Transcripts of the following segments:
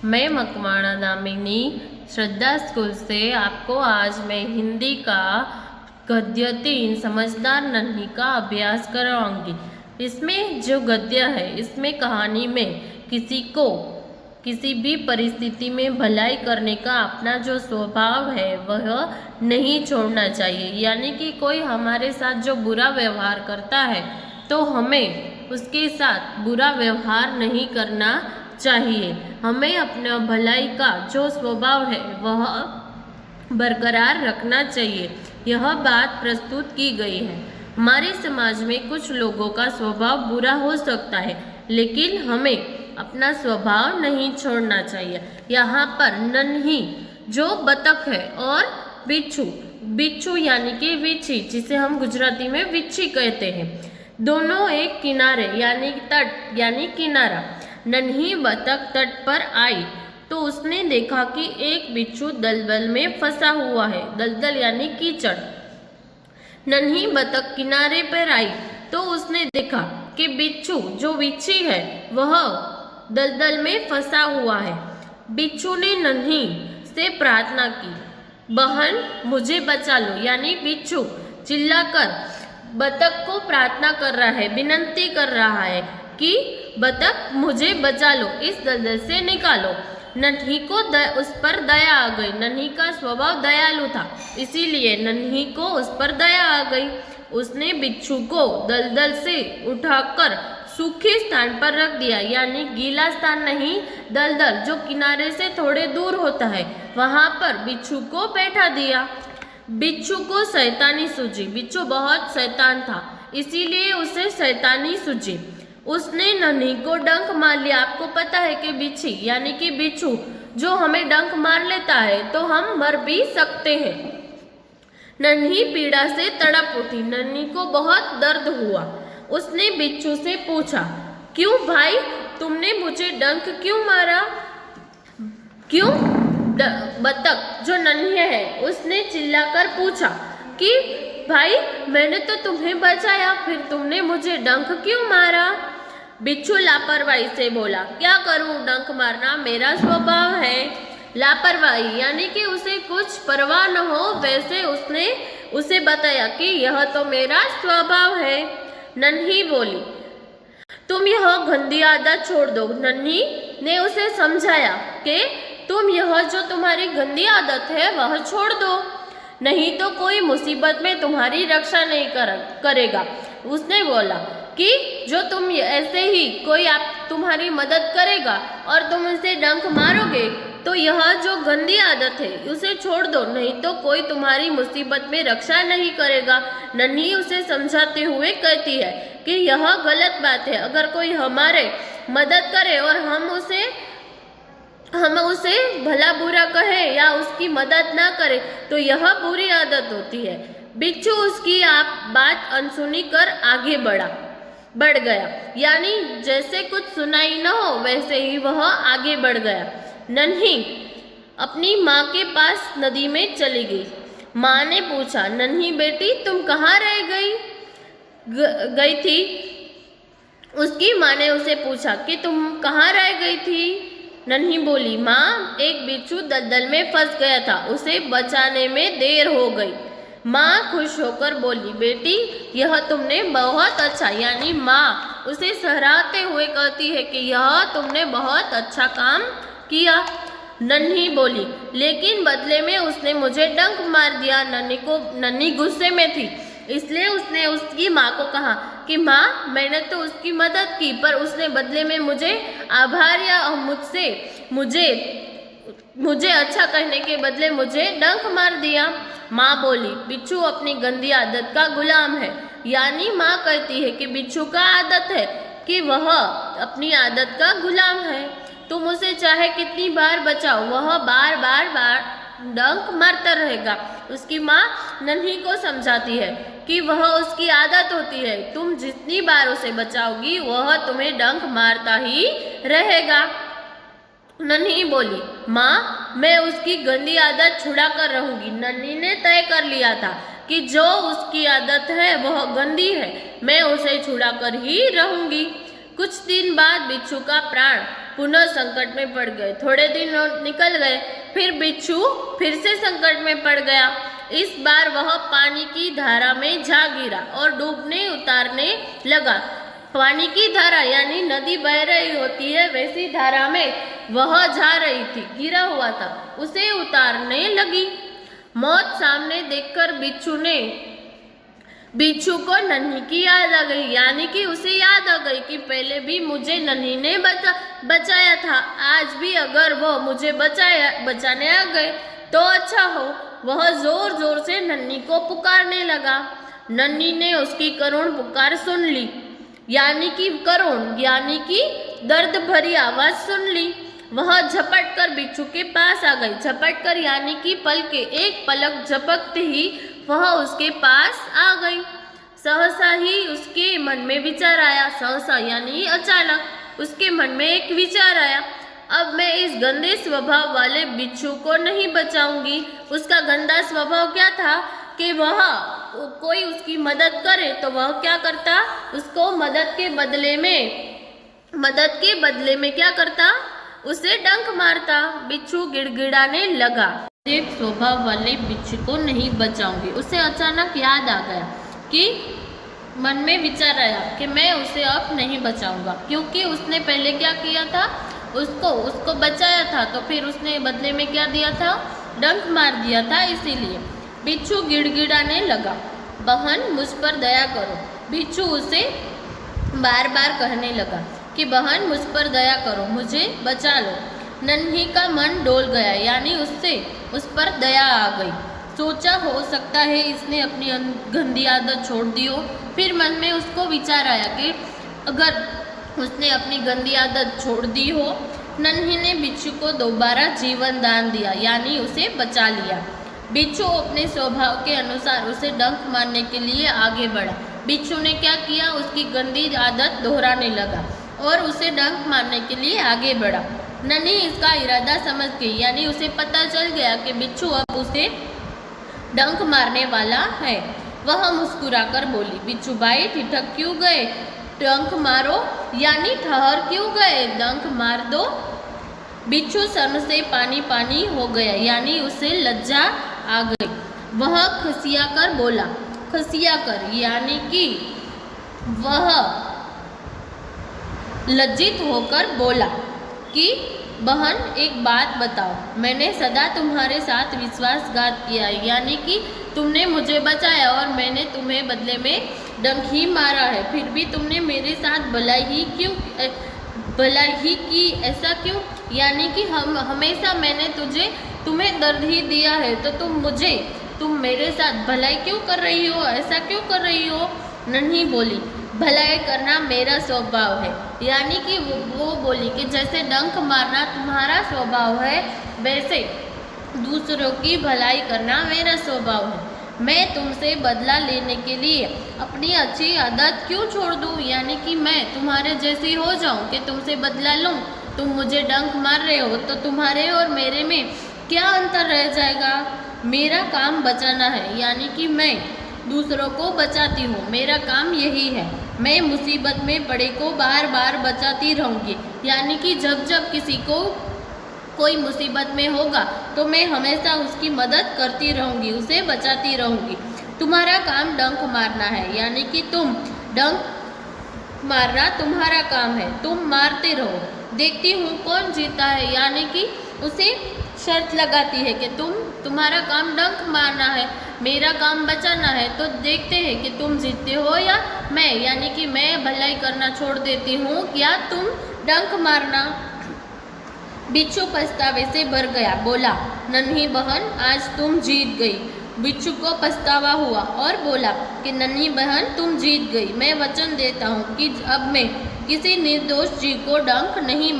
मैं मकवाणा दामिनी श्रद्धा स्कूल से आपको आज मैं हिंदी का गद्य 3 समझदार नन्ही का अभ्यास करवाऊंगी। इसमें जो गद्य है, इसमें कहानी में किसी को किसी भी परिस्थिति में भलाई करने का अपना जो स्वभाव है वह नहीं छोड़ना चाहिए। यानी कि कोई हमारे साथ जो बुरा व्यवहार करता है तो हमें उसके साथ बुरा व्यवहार नहीं करना चाहिए। हमें अपना भलाई का जो स्वभाव है वह बरकरार रखना चाहिए। यह बात प्रस्तुत की गई है। हमारे समाज में कुछ लोगों का स्वभाव बुरा हो सकता है, लेकिन हमें अपना स्वभाव नहीं छोड़ना चाहिए। यहाँ पर नन्ही जो बतख है और बिच्छू, बिच्छू यानी कि विच्छी, जिसे हम गुजराती में विच्छी कहते हैं, दोनों एक किनारे यानी तट यानी किनारा। नन्ही बतख तट पर आई तो उसने देखा कि एक बिच्छू दलदल में फंसा हुआ है। दलदल यानी कीचड़। नन्ही बतख किनारे पर आई तो उसने देखा कि बिच्छू जो विच्छी है वह दलदल में फंसा हुआ है। बिच्छू ने नन्ही से प्रार्थना की, बहन मुझे बचा लो। यानी बिच्छू चिल्लाकर बतख को प्रार्थना कर रहा है, विनंती कर रहा है कि बतख मुझे बचा लो, इस दलदल से निकालो। नन्ही को उस पर दया आ गई। नन्ही का स्वभाव दयालु था, इसीलिए नन्ही को उस पर दया आ गई। उसने बिच्छू को दलदल से उठाकर सूखे स्थान पर रख दिया। यानी गीला स्थान नहीं, दलदल जो किनारे से थोड़े दूर होता है, वहां पर बिच्छू को बैठा दिया। बिच्छू को शैतानी सूझी। बिच्छू बहुत शैतान था, इसीलिए उसे शैतानी सूझी। उसने नन्ही को डंक मार लिया। आपको पता है कि बिच्छी यानी कि बिच्छू जो हमें डंक मार लेता है तो हम मर भी सकते हैं। नन्ही पीड़ा से तड़प उठी। नन्ही को बहुत दर्द हुआ। उसने बिच्छू से पूछा, क्यों भाई, तुमने मुझे डंक क्यों मारा? क्यों? बतख जो नन्ही है उसने चिल्लाकर पूछा कि भाई मैंने तो तुम्हें बचाया, फिर तुमने मुझे डंक क्यों मारा? बिच्छू लापरवाही से बोला, क्या करूं, डंक मारना मेरा स्वभाव है। लापरवाही यानी कि उसे कुछ परवाह न हो, वैसे उसने उसे बताया कि यह तो मेरा स्वभाव है। नन्ही बोली, तुम यह गंदी आदत छोड़ दो। नन्ही ने उसे समझाया कि तुम यह जो तुम्हारी गंदी आदत है वह छोड़ दो, नहीं तो कोई मुसीबत में तुम्हारी रक्षा नहीं करेगा। उसने बोला कि जो तुम ऐसे ही कोई तुम्हारी मदद करेगा और तुम उसे डंक मारोगे तो यह जो गंदी आदत है उसे छोड़ दो, नहीं तो कोई तुम्हारी मुसीबत में रक्षा नहीं करेगा। नन्ही उसे समझाते हुए कहती है कि यह गलत बात है। अगर कोई हमारे मदद करे और हम उसे भला बुरा कहे या उसकी मदद ना करे तो यह बुरी आदत होती है। बिच्छू उसकी बात अनसुनी कर आगे बढ़ गया। यानी जैसे कुछ सुनाई न हो वैसे ही वह आगे बढ़ गया। नन्ही अपनी माँ के पास नदी में चली गई। माँ ने पूछा, नन्ही बेटी तुम कहाँ रह गई थी? उसकी माँ ने उसे पूछा कि तुम कहाँ रह गई थी? नन्ही बोली, माँ एक बिच्छू दलदल में फंस गया था, उसे बचाने में देर हो गई। माँ खुश होकर बोली, बेटी यह तुमने बहुत अच्छा, यानी माँ उसे सराहते हुए कहती है कि यह तुमने बहुत अच्छा काम किया। नन्ही बोली, लेकिन बदले में उसने मुझे डंक मार दिया। नन्ही गुस्से में थी, इसलिए उसने उसकी माँ को कहा कि माँ मैंने तो उसकी मदद की, पर उसने बदले में मुझे आभार या मुझे अच्छा कहने के बदले मुझे डंक मार दिया। माँ बोली, बिच्छू अपनी गंदी आदत का गुलाम है। यानी माँ कहती है कि बिच्छू का आदत है कि वह अपनी आदत का गुलाम है। तुम उसे चाहे कितनी बार बचाओ, वह बार डंक मारता रहेगा। उसकी माँ नन्ही को समझाती है कि वह उसकी आदत होती है, तुम जितनी बार उसे बचाओगी वह तुम्हें डंक मारता ही रहेगा। नन्ही बोली, माँ मैं उसकी गंदी आदत छुड़ा कर रहूंगी। नन्ही ने तय कर लिया था कि जो उसकी आदत है वह गंदी है, मैं उसे छुड़ा कर ही रहूंगी। कुछ दिन बाद बिच्छू का प्राण पुनः संकट में पड़ गए। थोड़े दिन निकल गए, फिर बिच्छू फिर से संकट में पड़ गया। इस बार वह पानी की धारा में जा गिरा और डूबने उतारने लगा। पानी की धारा यानी नदी बह रही होती है, वैसी धारा में वह जा रही थी, गिरा हुआ था, उसे उतारने लगी। मौत सामने देखकर बिच्छू को नन्ही की याद आ गई, यानी कि उसे याद आ गई कि पहले भी मुझे नन्ही ने बचाया था, आज भी अगर वो मुझे बचाने आ गए तो अच्छा हो। वह जोर जोर से नन्ही को पुकारने लगा। नन्ही ने उसकी करुण पुकार सुन ली, यानी कि करुण यानी कि दर्द भरी आवाज सुन ली। वह झपट कर बिच्छू के पास आ गई। झपट कर यानी कि एक पलक झपकते ही वह उसके पास आ गई। सहसा ही उसके मन में विचार आया। सहसा यानी अचानक उसके मन में एक विचार आया, अब मैं इस गंदे स्वभाव वाले बिच्छू को नहीं बचाऊंगी। उसका गंदा स्वभाव क्या था कि वह कोई उसकी मदद करे तो वह क्या करता, उसको मदद के बदले में क्या करता, उसे डंक मारता। बिच्छू गिड़गिड़ाने लगा, एक स्वभाव वाले बिच्छू को नहीं बचाऊंगी। उसे अचानक याद आ गया कि मन में विचार आया कि मैं उसे अब नहीं बचाऊंगा, क्योंकि उसने पहले क्या किया था, उसको बचाया था, तो फिर उसने बदले में क्या दिया था, डंक मार दिया था। इसीलिए बिच्छू गिड़गिड़ाने लगा, बहन मुझ पर दया करो। बिच्छू उसे बार बार कहने लगा कि बहन मुझ पर दया करो, मुझे बचा लो। नन्ही का मन डोल गया, यानी उस पर दया आ गई। सोचा हो सकता है इसने अपनी गंदी आदत छोड़ दी हो। फिर मन में उसको विचार आया कि अगर उसने अपनी गंदी आदत छोड़ दी हो। नन्ही ने बिच्छू को दोबारा जीवन दान दिया, यानी उसे बचा लिया। बिच्छू अपने स्वभाव के अनुसार उसे डंक मारने के लिए आगे बढ़ा। बिच्छू ने क्या किया, उसकी गंदी आदत दोहराने लगा और उसे डंक मारने के लिए आगे बढ़ा। नन्ही इसका इरादा समझ गई, यानी उसे पता चल गया कि बिच्छू अब उसे डंक मारने वाला है। वह मुस्कुराकर बोली, बिच्छू भाई ठिठक क्यों गए, डंक मारो, यानी ठहर क्यों गए, डंक मार दो। बिच्छू सर से पानी पानी हो गया, यानी उसे लज्जा आ गई। वह खसियाकर बोला, खसियाकर यानी कि वह लज्जित होकर बोला कि बहन एक बात बताओ, मैंने सदा तुम्हारे साथ विश्वासघात किया, यानी कि तुमने मुझे बचाया और मैंने तुम्हें बदले में डंक ही मारा है, फिर भी तुमने मेरे साथ भलाई ही की, ऐसा क्यों, यानी कि हमेशा मैंने तुम्हें दर्द ही दिया है, तो तुम मेरे साथ भलाई क्यों कर रही हो, ऐसा क्यों कर रही हो। नन्ही बोली, भलाई करना मेरा स्वभाव है, यानी कि वो बोली कि जैसे डंक मारना तुम्हारा स्वभाव है, वैसे दूसरों की भलाई करना मेरा स्वभाव है। मैं तुमसे बदला लेने के लिए अपनी अच्छी आदत क्यों छोड़ दूं, यानी कि मैं तुम्हारे जैसी हो जाऊं कि तुमसे बदला लूं। तुम मुझे डंक मार रहे हो तो तुम्हारे और मेरे में क्या अंतर रह जाएगा। मेरा काम बचाना है, यानी कि मैं दूसरों को बचाती हूँ, मेरा काम यही है। मैं मुसीबत में पड़े को बार बार बचाती रहूँगी, यानी कि जब किसी को कोई मुसीबत में होगा तो मैं हमेशा उसकी मदद करती रहूँगी, उसे बचाती रहूँगी। तुम्हारा काम डंक मारना है, यानी कि डंक मारना तुम्हारा काम है, तुम मारते रहो, देखती हूँ कौन जीता है, यानी कि उसे शर्त लगाती है कि तुम्हारा काम डंक मारना है, मेरा काम बचाना है, तो देखते हैं कि तुम जीतते हो या मैं, यानी कि मैं भलाई करना छोड़ देती हूँ या तुम डंक मारना। बिच्छू पछतावे से भर गया, बोला, नन्ही बहन आज तुम जीत गई। बिच्छू को पछतावा हुआ और बोला कि नन्ही बहन तुम जीत गई, मैं वचन देता हूँ कि अब मैं किसी निर्दोष जीव को डंक नहीं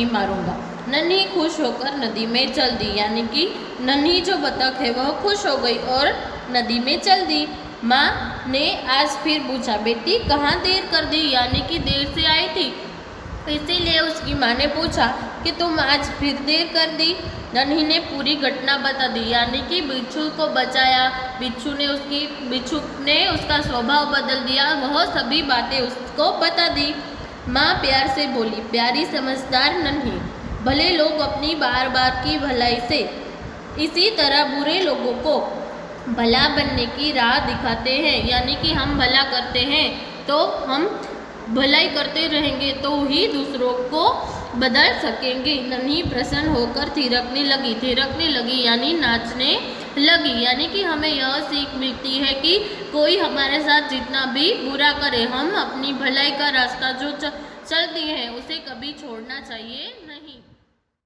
मारूंगा, नन्ही खुश होकर नदी में चल दी, यानी कि नन्ही जो बतख है वह खुश हो गई और नदी में चल दी। माँ ने आज फिर पूछा, बेटी कहाँ देर कर दी, यानी कि देर से आई थी, इसीलिए उसकी माँ ने पूछा कि तुम आज फिर देर कर दी। नन्ही ने पूरी घटना बता दी, यानी कि बिच्छू को बचाया, बिच्छू ने उसका स्वभाव बदल दिया, वह सभी बातें उसको बता दी। माँ प्यार से बोली, प्यारी समझदार नन्ही, भले लोग अपनी बार बार की भलाई से इसी तरह बुरे लोगों को भला बनने की राह दिखाते हैं, यानी कि हम भला करते हैं तो हम भलाई करते रहेंगे तो ही दूसरों को बदल सकेंगे। नन्ही प्रसन्न होकर थिरकने लगी यानी नाचने लगी, यानी कि हमें यह सीख मिलती है कि कोई हमारे साथ जितना भी बुरा करे, हम अपनी भलाई का रास्ता जो चलती है उसे कभी छोड़ना चाहिए नहीं।